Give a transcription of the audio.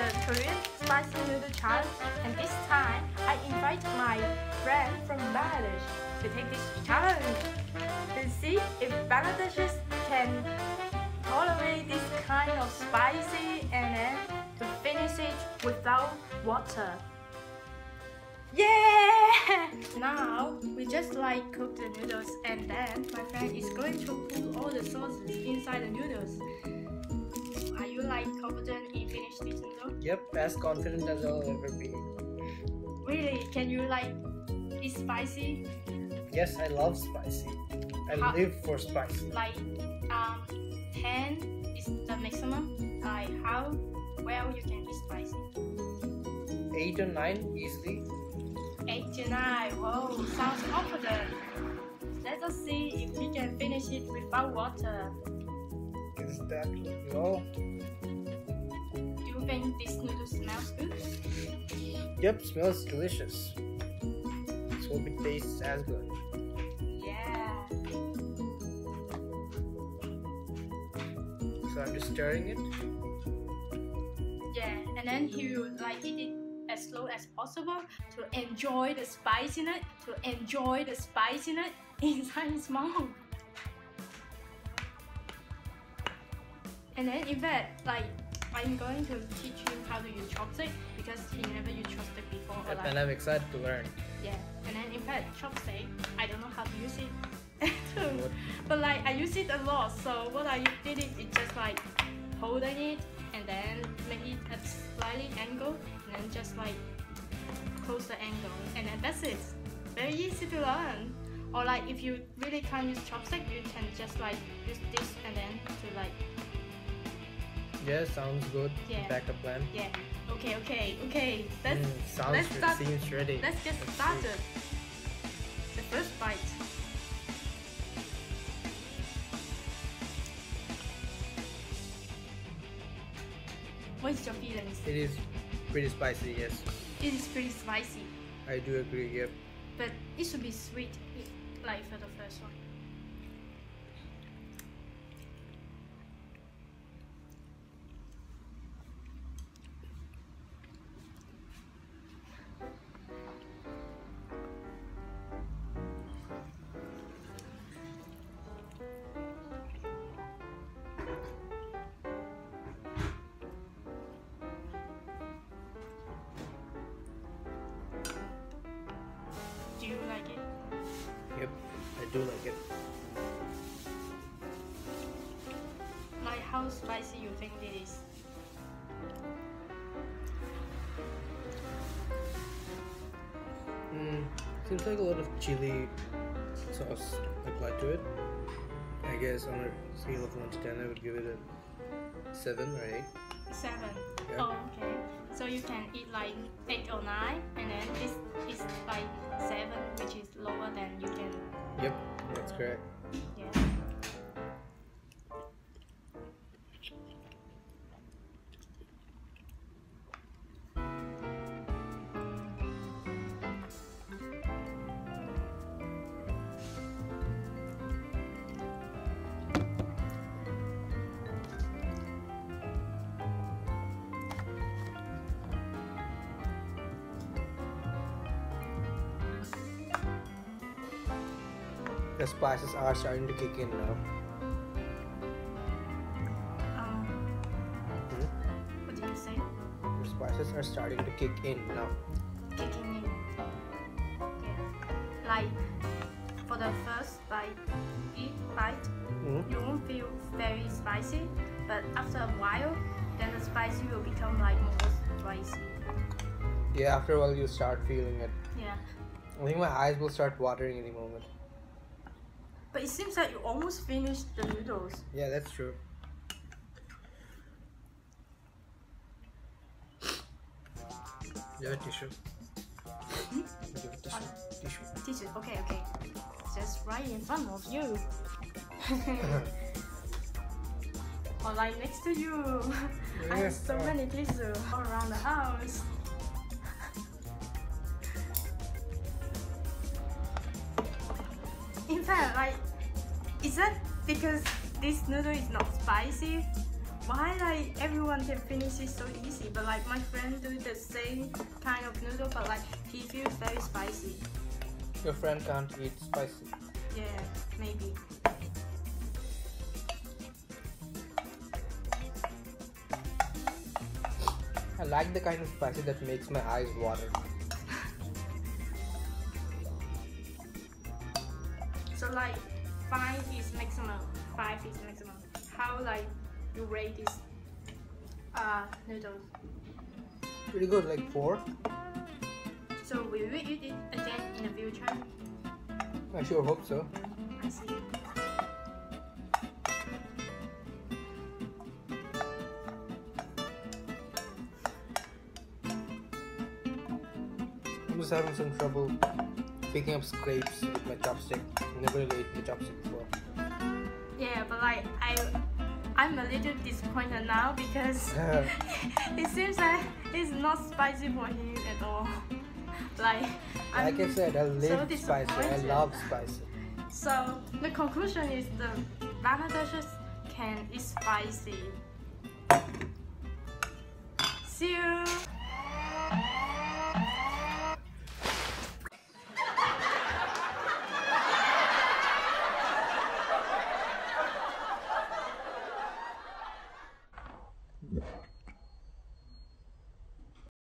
the Korean spicy noodle challenge, and this time I invite my friend from Bangladesh to take this challenge to see if Bangladeshis can tolerate this kind of spicy and then to finish it without water. Yeah! Now we just like cook the noodles and then my friend is going to put all the sauces inside the noodles. Are you like confident in finish this noodle? Yep, as confident as I'll ever be. Really? Can you like eat spicy? Yes, I love spicy. I live for spicy. Like 10 is the maximum. Like how well you can eat spicy? 8 or 9 easily. 8 to 9. Whoa, sounds confident. Let us see if we can finish it without water. Is that no? Do you think this noodle smells good? Yep, smells delicious. Let's hope it tastes as good. Yeah. So I'm just stirring it. Yeah, and then he will like eat it as slow as possible to enjoy the spiciness, inside his mouth. And then in fact, like I'm going to teach him how to use chopstick because he never used chopstick before. Or, Yep, like, and I'm excited to learn. yeah, and then in fact chopstick, I don't know how to use it too. But like I use it a lot, so what I did is just like holding it and then make it at slightly angle and then just like close the angle and then that's it. Very easy to learn. Or like if you really can't use chopstick, you can just like use this and then to like Yeah, sounds good. Yeah. Backup plan. yeah. Okay. Seems ready. Let's get Let's started. The first bite. What's your feelings? It is pretty spicy, yes. It is pretty spicy, I do agree, yep. but it should be sweet, like for the first one. Do you like it? Yep, I do like it. Like how spicy you think it is? Seems like a lot of chili sauce applied to it. I guess on a scale of 1 to 10, I would give it a 7 or 8. 7. Yeah. Oh, okay. So you can eat like 8 or 9, and then this is like 7, which is lower than you can. Yep, that's correct. Yeah. The spices are starting to kick in now. What did you say? The spices are starting to kick in now. Kicking in. Yeah. Like for the first bite, you won't feel very spicy, but after a while, then the spicy will become like more spicy. Yeah, after a while you start feeling it. Yeah. I think my eyes will start watering any moment. But it seems like you almost finished the noodles. Yeah, that's true. You have a tissue. Hmm? Give it tissue. Tissue. Okay. Just right in front of you. Or like next to you. I have Yes, so many tissue all around the house. In fact, like, is that because this noodle is not spicy? Why like everyone can finish it so easy, but like my friend do the same kind of noodle, but like he feels very spicy. Your friend can't eat spicy. Yeah, maybe. I like the kind of spicy that makes my eyes water. So like 5 is maximum. 5 is maximum. How like you rate this noodles? Pretty good, like 4. So will we eat it again in the future? I sure hope so. I see. I'm just having some trouble picking up scrapes with my chopstick. I've never really eaten the chopstick before. Yeah, but like I'm a little disappointed now because it seems like it's not spicy for him at all. Like I said, I live so spicy. I disappointed. love spicy. So the conclusion is the Bangladeshis can eat spicy. See you